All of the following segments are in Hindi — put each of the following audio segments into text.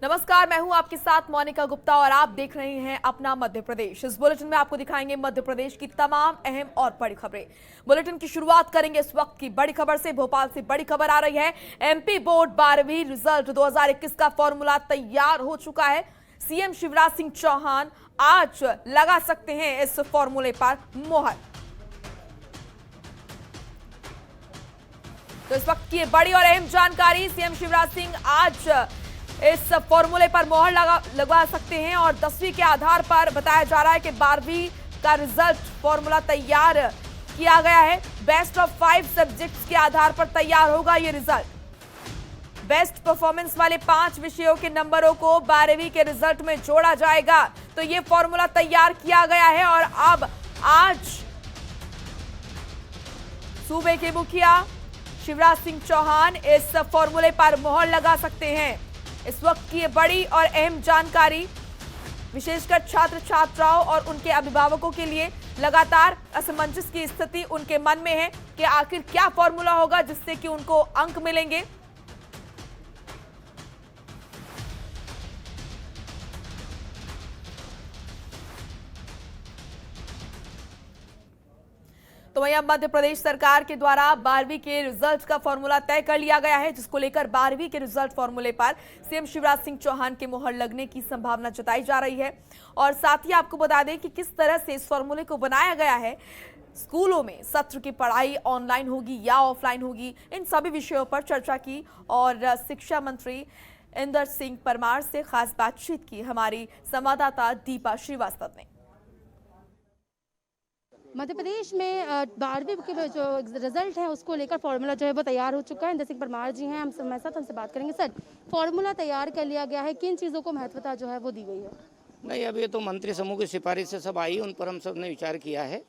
नमस्कार, मैं हूं आपके साथ मोनिका गुप्ता और आप देख रहे हैं अपना मध्य प्रदेश। इस बुलेटिन में आपको दिखाएंगे मध्य प्रदेश की तमाम अहम और बड़ी खबरें। बुलेटिन की शुरुआत करेंगे इस वक्त की बड़ी खबर से। भोपाल से बड़ी खबर आ रही है। एमपी बोर्ड 12वीं रिजल्ट 2021 का फॉर्मूला तैयार हो चुका है। सीएम शिवराज सिंह चौहान आज लगा सकते हैं इस फॉर्मूले पर मोहर। तो इस वक्त की बड़ी और अहम जानकारी, सीएम शिवराज सिंह आज इस फॉर्मूले पर मोहर लगा सकते हैं और 10वीं के आधार पर बताया जा रहा है कि 12वीं का रिजल्ट फॉर्मूला तैयार किया गया है। बेस्ट ऑफ 5 सब्जेक्ट्स के आधार पर तैयार होगा ये रिजल्ट। बेस्ट परफॉर्मेंस वाले 5 विषयों के नंबरों को 12वीं के रिजल्ट में जोड़ा जाएगा। तो ये फॉर्मूला तैयार किया गया है और अब आज सूबे के मुखिया शिवराज सिंह चौहान इस फॉर्मूले पर मोहर लगा सकते हैं। इस वक्त की ये बड़ी और अहम जानकारी विशेषकर छात्र छात्राओं और उनके अभिभावकों के लिए लगातार असमंजस की स्थिति उनके मन में है कि आखिर क्या फॉर्मूला होगा जिससे कि उनको अंक मिलेंगे। तो वहीं अब मध्य प्रदेश सरकार के द्वारा 12वीं के रिजल्ट का फॉर्मूला तय कर लिया गया है, जिसको लेकर 12वीं के रिजल्ट फॉर्मूले पर सीएम शिवराज सिंह चौहान के मोहर लगने की संभावना जताई जा रही है। और साथ ही आपको बता दें कि किस तरह से इस फॉर्मूले को बनाया गया है। स्कूलों में सत्र की पढ़ाई ऑनलाइन होगी या ऑफलाइन होगी, इन सभी विषयों पर चर्चा की और शिक्षा मंत्री इंदर सिंह परमार से खास बातचीत की हमारी संवाददाता दीपा श्रीवास्तव ने। मध्य प्रदेश में 12वीं के जो रिजल्ट है उसको लेकर फॉर्मूला जो है वो तैयार हो चुका है। इंदर सिंह परमार जी हैं हमारे साथ, उनसे बात करेंगे। सर, फॉर्मूला तैयार कर लिया गया है, किन चीज़ों को महत्वता जो है वो दी गई है? नहीं, अब ये तो मंत्री समूह की सिफारिश से सब आई, उन पर हम सब ने विचार किया है।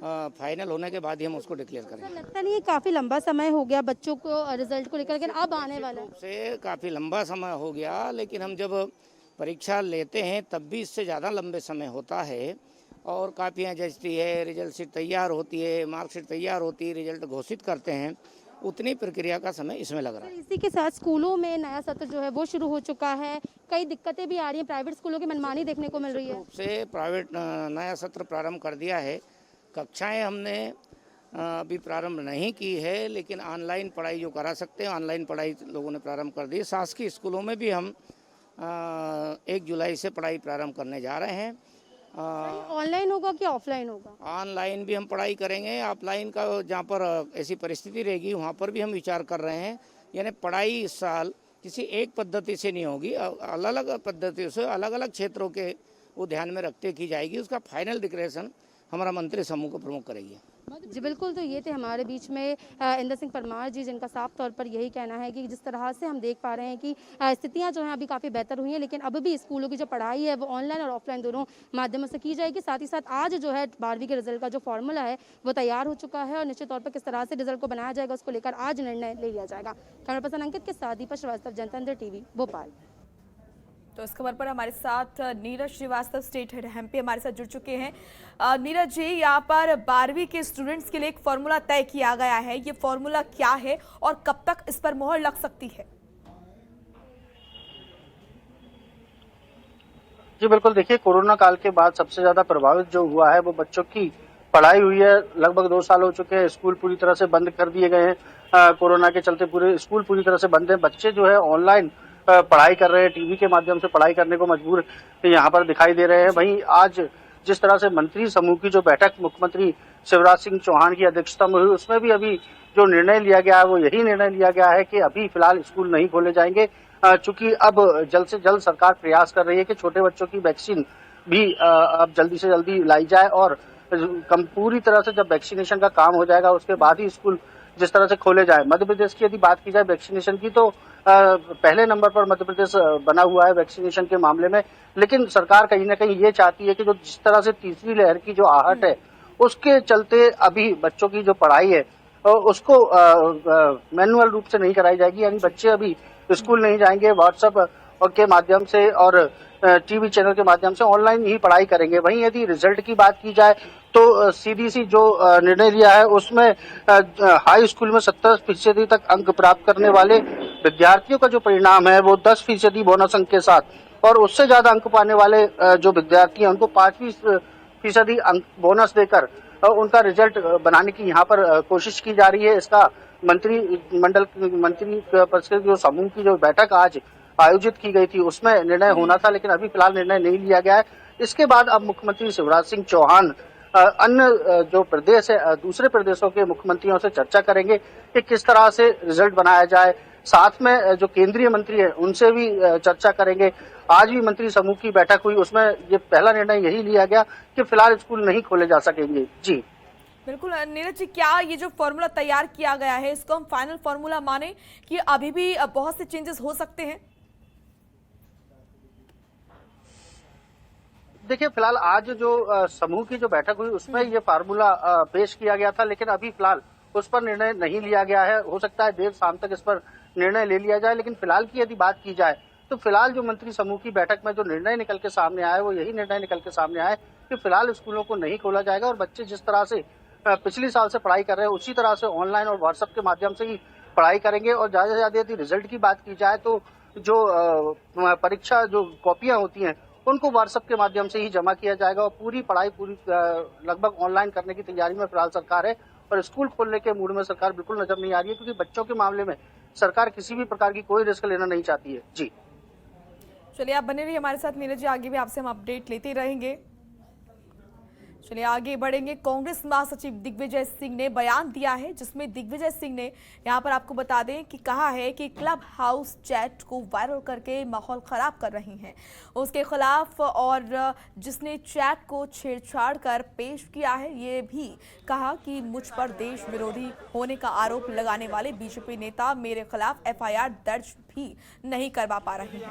फाइनल होने के बाद ही हम उसको डिक्लेयर करेंगे। सर, लगता नहीं है काफ़ी लंबा समय हो गया बच्चों को रिजल्ट को लेकर, लेकिन अब आने वाला है काफ़ी लंबा समय हो गया, लेकिन हम जब परीक्षा लेते हैं तब भी इससे ज़्यादा लंबे समय होता है और कापियाँ जचती है, रिजल्ट शीट तैयार होती है, मार्कशीट तैयार होती है, रिजल्ट घोषित करते हैं, उतनी प्रक्रिया का समय इसमें लग रहा है। इसी के साथ स्कूलों में नया सत्र जो है वो शुरू हो चुका है, कई दिक्कतें भी आ रही हैं, प्राइवेट स्कूलों की मनमानी देखने को मिल रही है। से प्राइवेट नया सत्र प्रारंभ कर दिया है। कक्षाएं हमने अभी प्रारंभ नहीं की है, लेकिन ऑनलाइन पढ़ाई जो करा सकते हैं ऑनलाइन पढ़ाई लोगों ने प्रारंभ कर दी। शासकीय स्कूलों में भी हम 1 जुलाई से पढ़ाई प्रारंभ करने जा रहे हैं। ऑनलाइन होगा कि ऑफलाइन होगा? ऑनलाइन भी हम पढ़ाई करेंगे, ऑफलाइन का जहाँ पर ऐसी परिस्थिति रहेगी वहाँ पर भी हम विचार कर रहे हैं। यानी पढ़ाई इस साल किसी एक पद्धति से नहीं होगी, अलग अलग पद्धतियों से अलग अलग क्षेत्रों के वो ध्यान में रखते की जाएगी। उसका फाइनल डिक्लेरेशन हमारा मंत्री समूह को प्रमुख करेगी। जी बिल्कुल, तो ये थे हमारे बीच में इंदर सिंह परमार जी, जिनका साफ तौर पर यही कहना है कि जिस तरह से हम देख पा रहे हैं कि स्थितियां जो हैं अभी काफ़ी बेहतर हुई हैं, लेकिन अब भी स्कूलों की जो पढ़ाई है वो ऑनलाइन और ऑफलाइन दोनों माध्यमों से की जाएगी। साथ ही साथ आज जो है 12वीं के रिजल्ट का जो फॉर्मूला है वो तैयार हो चुका है और निश्चित तौर पर किस तरह से रिजल्ट को बनाया जाएगा उसको लेकर आज निर्णय ले लिया जाएगा। कैमरा पर्सन अंकित के साथ दीपा श्रीवास्तव, जनतंत्र टीवी, भोपाल। तो इस खबर पर हमारे साथ Neeraj Shrivastava, state head MP, हमारे साथ जुड़ चुके हैं। नीरज जी, यहाँ पर 12वीं के स्टूडेंट्स के लिए एक फॉर्मूला तय किया गया है, ये फॉर्मूला क्या है और कब तक इस पर मोहर लग सकती है? जी बिल्कुल, देखिए कोरोना काल के बाद सबसे ज्यादा प्रभावित जो हुआ है वो बच्चों की पढ़ाई हुई है। लगभग 2 साल हो चुके हैं, स्कूल पूरी तरह से बंद कर दिए गए हैं। कोरोना के चलते पूरे स्कूल पूरी तरह से बंद है। बच्चे जो है ऑनलाइन पढ़ाई कर रहे हैं, टीवी के माध्यम से पढ़ाई करने को मजबूर यहाँ पर दिखाई दे रहे हैं। वहीं आज जिस तरह से मंत्री समूह की जो बैठक मुख्यमंत्री शिवराज सिंह चौहान की अध्यक्षता में हुई, उसमें भी अभी जो निर्णय लिया गया है वो यही निर्णय लिया गया है कि अभी फिलहाल स्कूल नहीं खोले जाएंगे, चूंकि अब जल्द से जल्द सरकार प्रयास कर रही है कि छोटे बच्चों की वैक्सीन भी अब जल्दी से जल्दी लाई जाए और पूरी तरह से जब वैक्सीनेशन का काम हो जाएगा उसके बाद ही स्कूल जिस तरह से खोले जाए। मध्य प्रदेश की यदि बात की जाए वैक्सीनेशन की, तो पहले नंबर पर मध्य प्रदेश बना हुआ है वैक्सीनेशन के मामले में, लेकिन सरकार कहीं ना कहीं ये चाहती है कि जो जिस तरह से तीसरी लहर की जो आहट है उसके चलते अभी बच्चों की जो पढ़ाई है उसको मैनुअल रूप से नहीं कराई जाएगी। यानी बच्चे अभी स्कूल नहीं जाएंगे, व्हाट्सएप के माध्यम से और टीवी चैनल के माध्यम से ऑनलाइन ही पढ़ाई करेंगे। वहीं यदि रिजल्ट की बात की जाए तो सीडीसी जो निर्णय लिया है उसमें हाई स्कूल में 70% तक अंक प्राप्त करने वाले विद्यार्थियों का जो परिणाम है वो 10% बोनस अंक के साथ और उससे ज्यादा अंक पाने वाले जो विद्यार्थी हैं उनको 5% अंक बोनस देकर उनका रिजल्ट बनाने की यहाँ पर कोशिश की जा रही है। इसका मंत्री परिषद जो समूह की जो बैठक आज आयोजित की गई थी उसमें निर्णय होना था, लेकिन अभी फिलहाल निर्णय नहीं लिया गया है। इसके बाद अब मुख्यमंत्री शिवराज सिंह चौहान अन्य जो प्रदेश है दूसरे प्रदेशों के मुख्यमंत्रियों से चर्चा करेंगे कि किस तरह से रिजल्ट बनाया जाए। साथ में जो केंद्रीय मंत्री है उनसे भी चर्चा करेंगे। आज भी मंत्री समूह की बैठक हुई, उसमें ये पहला निर्णय यही लिया गया कि फिलहाल स्कूल नहीं खोले जा सकेंगे। जी बिल्कुल नीरज जी, क्या ये जो फॉर्मूला तैयार किया गया है इसको हम फाइनल फॉर्मूला माने कि अभी भी बहुत से चेंजेस हो सकते हैं? देखिए, फिलहाल आज जो समूह की जो बैठक हुई उसमें ये फार्मूला पेश किया गया था, लेकिन अभी फिलहाल उस पर निर्णय नहीं लिया गया है। हो सकता है देर शाम तक इस पर निर्णय ले लिया जाए, लेकिन फिलहाल की यदि बात की जाए तो फिलहाल जो मंत्री समूह की बैठक में जो निर्णय निकल के सामने आया है वो यही निर्णय निकल के सामने आया है कि फिलहाल स्कूलों को नहीं खोला जाएगा और बच्चे जिस तरह से पिछले साल से पढ़ाई कर रहे हैं उसी तरह से ऑनलाइन और व्हाट्सएप के माध्यम से ही पढ़ाई करेंगे। और ज्यादा से ज्यादा यदि रिजल्ट की बात की जाए तो जो परीक्षा जो कॉपियां होती हैं उनको व्हाट्सएप के माध्यम से ही जमा किया जाएगा और पूरी पढ़ाई लगभग ऑनलाइन करने की तैयारी में फिलहाल सरकार है और स्कूल खोलने के मूड में सरकार बिल्कुल नजर नहीं आ रही है, क्योंकि बच्चों के मामले में सरकार किसी भी प्रकार की कोई रिस्क लेना नहीं चाहती है। जी चलिए, आप बने रहिए हमारे साथ नीरज जी, आगे भी आपसे हम अपडेट लेते रहेंगे। चलिए आगे बढ़ेंगे। कांग्रेस महासचिव दिग्विजय सिंह ने बयान दिया है जिसमें दिग्विजय सिंह ने यहां पर आपको बता दें कि कहा है कि क्लब हाउस चैट को वायरल करके माहौल खराब कर रही हैं उसके खिलाफ, और जिसने चैट को छेड़छाड़ कर पेश किया है ये भी कहा कि मुझ पर देश विरोधी होने का आरोप लगाने वाले बीजेपी नेता मेरे खिलाफ एफआईआर दर्ज भी नहीं करवा पा रहे हैं।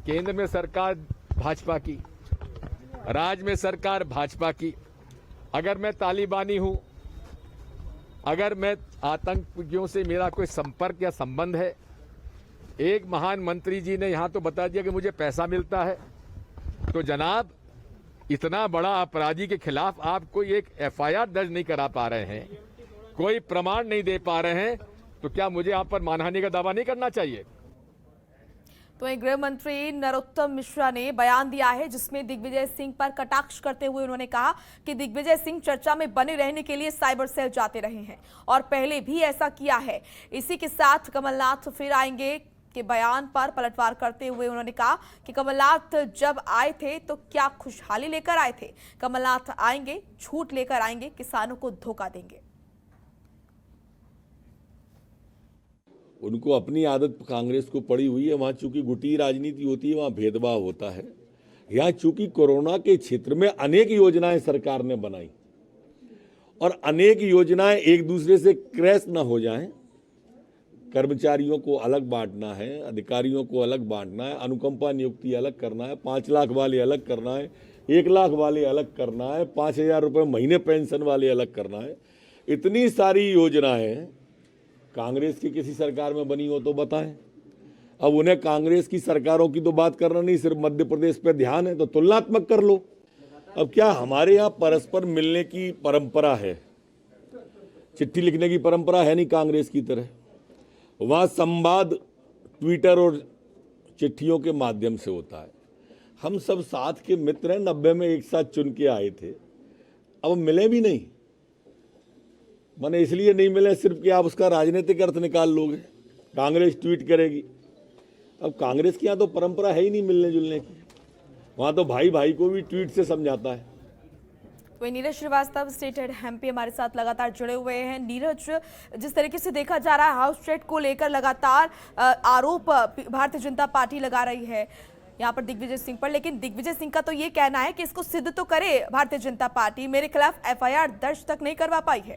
केंद्र में सरकार भाजपा की, राज्य में सरकार भाजपा की। अगर मैं तालिबानी हूं, अगर मैं आतंकियों से मेरा कोई संपर्क या संबंध है, एक महान मंत्री जी ने यहां तो बता दिया कि मुझे पैसा मिलता है, तो जनाब इतना बड़ा अपराधी के खिलाफ आप कोई एक एफआईआर दर्ज नहीं करा पा रहे हैं, कोई प्रमाण नहीं दे पा रहे हैं, तो क्या मुझे आप पर मानहानि का दावा नहीं करना चाहिए? तो गृह मंत्री नरोत्तम मिश्रा ने बयान दिया है जिसमें दिग्विजय सिंह पर कटाक्ष करते हुए उन्होंने कहा कि दिग्विजय सिंह चर्चा में बने रहने के लिए साइबर सेल जाते रहे हैं और पहले भी ऐसा किया है। इसी के साथ कमलनाथ फिर आएंगे के बयान पर पलटवार करते हुए उन्होंने कहा कि कमलनाथ जब आए थे तो क्या खुशहाली लेकर आए थे? कमलनाथ आएंगे, झूठ लेकर आएंगे, किसानों को धोखा देंगे। उनको अपनी आदत कांग्रेस को पड़ी हुई है। वहाँ चूंकि गुटी राजनीति होती है, वहाँ भेदभाव होता है। यहाँ चूंकि कोरोना के क्षेत्र में अनेक योजनाएं सरकार ने बनाई और अनेक योजनाएं एक दूसरे से क्रैश न हो जाएं, कर्मचारियों को अलग बांटना है, अधिकारियों को अलग बांटना है, अनुकंपा नियुक्ति अलग करना है, 5 लाख वाले अलग करना है, 1 लाख वाले अलग करना है, 5,000 रुपये महीने पेंशन वाले अलग करना है। इतनी सारी योजनाएं कांग्रेस की किसी सरकार में बनी हो तो बताएं। अब उन्हें कांग्रेस की सरकारों की तो बात करना नहीं, सिर्फ मध्य प्रदेश पे ध्यान है, तो तुलनात्मक कर लो। अब क्या हमारे यहाँ परस्पर मिलने की परंपरा है? चिट्ठी लिखने की परंपरा है नहीं कांग्रेस की तरह। वहाँ संवाद ट्विटर और चिट्ठियों के माध्यम से होता है। हम सब साथ के मित्र हैं, 90 में एक साथ चुन के आए थे, अब मिले भी नहीं। मैंने इसलिए नहीं मिले सिर्फ कि आप उसका राजनीतिक अर्थ निकाल लोगे, कांग्रेस ट्वीट करेगी। अब कांग्रेस की यहाँ तो परंपरा है ही नहीं मिलने जुलने की, वहाँ तो भाई भाई को भी ट्वीट से समझाता है। वही Neeraj Shrivastava state head MP हमारे साथ लगातार जुड़े हुए हैं। नीरज, जिस तरीके से देखा जा रहा है हाउस चैट को लेकर लगातार आरोप भारतीय जनता पार्टी लगा रही है यहाँ पर दिग्विजय सिंह पर, लेकिन दिग्विजय सिंह का तो ये कहना है कि इसको सिद्ध तो करे भारतीय जनता पार्टी, मेरे खिलाफ एफआईआर दर्ज तक नहीं करवा पाई है।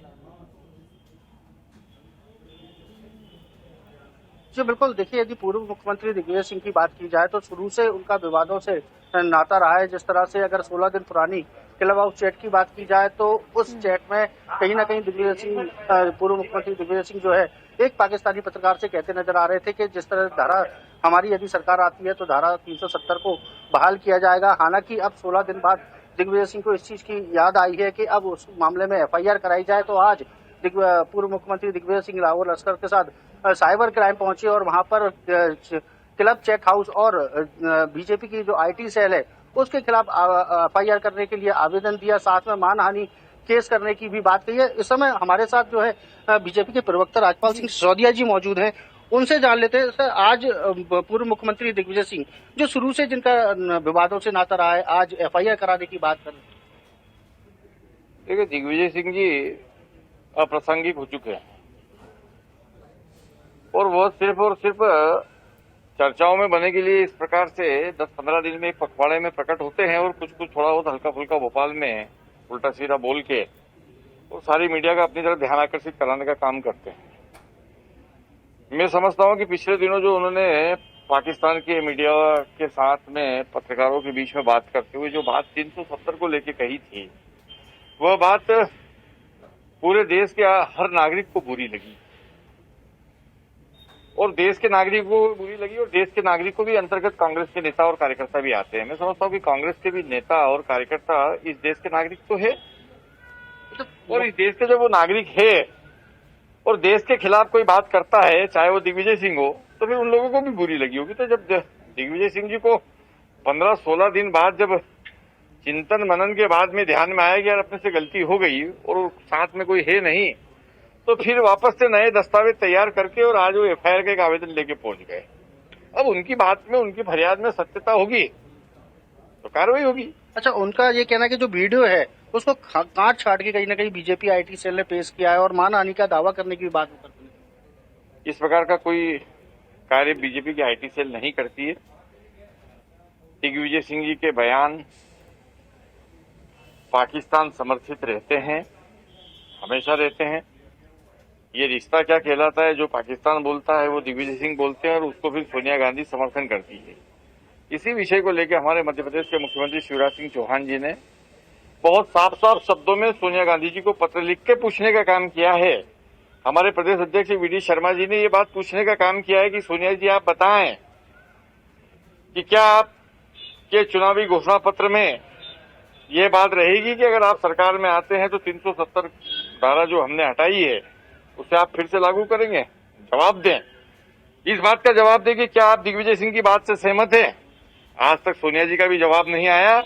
जी बिल्कुल, देखिए यदि पूर्व मुख्यमंत्री दिग्विजय सिंह की बात की जाए तो शुरू से उनका विवादों से नाता रहा है। जिस तरह से अगर 16 दिन पुरानी क्लब हाउस चैट की बात की जाए तो उस चैट में कहीं ना कहीं दिग्विजय सिंह, पूर्व मुख्यमंत्री दिग्विजय सिंह जो है एक पाकिस्तानी पत्रकार से कहते नजर आ रहे थे कि जिस तरह धारा हमारी यदि सरकार आती है तो धारा 370 को बहाल किया जाएगा। हालांकि अब 16 दिन बाद दिग्विजय सिंह को इस चीज की याद आई है कि अब उस मामले में FIR कराई जाए। तो आज पूर्व मुख्यमंत्री दिग्विजय सिंह लाहौर लश्कर के साथ साइबर क्राइम पहुंचे और वहां पर क्लब चेक हाउस और बीजेपी की जो IT सेल है उसके खिलाफ FIR करने के लिए आवेदन दिया, साथ में मानहानि केस करने की भी बात कही है। इस समय हमारे साथ जो है बीजेपी के प्रवक्ता राजपाल सिंह सिसोदिया जी मौजूद हैं, उनसे जान लेते हैं। सर, आज पूर्व मुख्यमंत्री दिग्विजय सिंह जो शुरू से जिनका विवादों से नाता रहा है, आज FIR कराने की बात कर रहे हैं। देखिए, दिग्विजय सिंह जी अप्रासंगिक हो चुके हैं और वो सिर्फ और सिर्फ चर्चाओं में बने के लिए इस प्रकार से 10-15 दिन में एक पखवाड़े में प्रकट होते हैं और कुछ थोड़ा बहुत हल्का फुल्का भोपाल में उल्टा सीधा बोल के और सारी मीडिया का अपनी तरफ ध्यान आकर्षित कराने का काम करते हैं। मैं समझता हूं कि पिछले दिनों जो उन्होंने पाकिस्तान के मीडिया के साथ में पत्रकारों के बीच में बात करते हुए जो बात 370 को लेके कही थी, वह बात पूरे देश के हर नागरिक को बुरी लगी और देश के नागरिक को बुरी लगी और देश के नागरिक को भी अंतर्गत कांग्रेस के नेता और कार्यकर्ता भी आते हैं। मैं समझता हूं कि कांग्रेस के भी नेता और कार्यकर्ता इस देश के नागरिक तो है और इस देश के जब वो नागरिक है और देश के खिलाफ कोई बात करता है, चाहे वो दिग्विजय सिंह हो, तो फिर उन लोगों को भी बुरी लगी होगी। तो जब दिग्विजय सिंह जी को 15-16 दिन बाद जब चिंतन मनन के बाद में ध्यान में आया कि यार अपने से गलती हो गई और साथ में कोई है नहीं, तो फिर वापस से नए दस्तावेज तैयार करके और आज वो FIR का एक आवेदन लेके पहुंच गए। अब उनकी बात में, उनकी फरियाद में सत्यता होगी तो कार्रवाई होगी। अच्छा, उनका ये कहना है कि जो वीडियो है उसको काट छाट के कहीं ना कहीं बीजेपी IT सेल ने पेश किया है और मानहानि का दावा करने की भी बात करती है। इस प्रकार का कोई कार्य बीजेपी की IT सेल नहीं करती है। दिग्विजय सिंह जी के बयान पाकिस्तान समर्थित रहते हैं, हमेशा रहते हैं। ये रिश्ता क्या कहलाता है, जो पाकिस्तान बोलता है वो दिग्विजय सिंह बोलते हैं और उसको फिर सोनिया गांधी समर्थन करती है। इसी विषय को लेकर हमारे मध्य प्रदेश के मुख्यमंत्री शिवराज सिंह चौहान जी ने बहुत साफ साफ शब्दों में सोनिया गांधी जी को पत्र लिख के पूछने का काम किया है। हमारे प्रदेश अध्यक्ष VD शर्मा जी ने ये बात पूछने का काम किया है कि सोनिया जी आप बताएं कि क्या आपके चुनावी घोषणा पत्र में ये बात रहेगी कि अगर आप सरकार में आते हैं तो 370 धारा जो हमने हटाई है उसे आप फिर से लागू करेंगे? जवाब दें, इस बात का जवाब दें कि क्या आप दिग्विजय सिंह की बात से सहमत हैं। आज तक सोनिया जी का भी जवाब नहीं आया।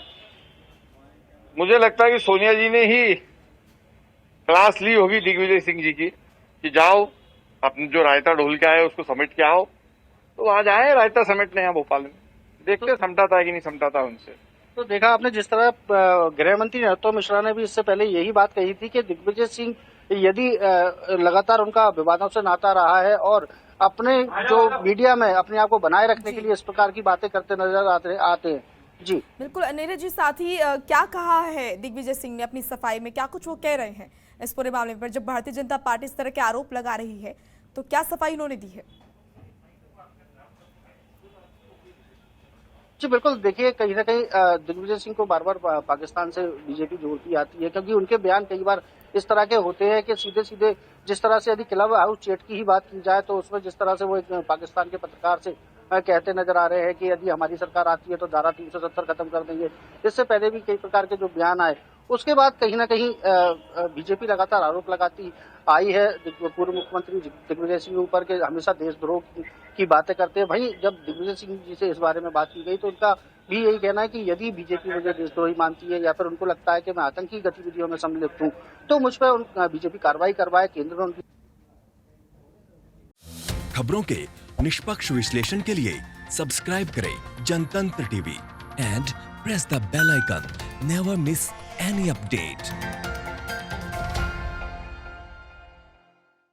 मुझे लगता है कि सोनिया जी ने ही क्लास ली होगी दिग्विजय सिंह जी की कि जाओ अपने जो रायता ढोल के आए उसको समेट के आओ। तो आज आए रायता समेटने यहाँ भोपाल में, देखते समझाता है कि नहीं समझाता उनसे। तो देखा आपने जिस तरह गृह मंत्री नरोत्तम मिश्रा ने भी इससे पहले यही बात कही थी कि दिग्विजय सिंह यदि लगातार उनका विवादों से नाता रहा है और अपने जो मीडिया में अपने आप को बनाए रखने के लिए इस प्रकार की बातें करते नजर आते हैं। जी बिल्कुल नीरज जी, साथ ही क्या कहा है दिग्विजय सिंह ने अपनी सफाई में, क्या कुछ वो कह रहे हैं इस पूरे मामले पर? जब भारतीय जनता पार्टी इस तरह के आरोप लगा रही है तो क्या सफाई उन्होंने दी है? जी बिल्कुल, देखिए कहीं ना कहीं दिग्विजय सिंह को बार बार पाकिस्तान से बीजेपी जोड़ती आती है, क्योंकि उनके बयान कई बार इस तरह के होते हैं कि सीधे सीधे जिस तरह से यदि क्लब हाउस चैट की ही बात की जाए तो उसमें जिस तरह से वो एक पाकिस्तान के पत्रकार से कहते नजर आ रहे हैं कि यदि हमारी सरकार आती है तो धारा 370 खत्म कर देंगे। इससे पहले भी कई प्रकार के जो बयान आए, उसके बाद कहीं ना कहीं बीजेपी लगातार आरोप लगाती आई है पूर्व मुख्यमंत्री दिग्विजय सिंह ऊपर के हमेशा देशद्रोह की बातें करते हैं। भाई जब दिग्विजय सिंह जी से इस बारे में बात की गई तो उनका भी यही कहना है कि यदि बीजेपी मुझे देशद्रोही मानती है या फिर उनको लगता है कि मैं आतंकी गतिविधियों में सम्मिलित हूँ तो मुझ पर बीजेपी कार्रवाई करवाए। केंद्र में उनकी खबरों के निष्पक्ष विश्लेषण के लिए सब्सक्राइब करें Jantantra TV and press the bell icon. Never miss any update.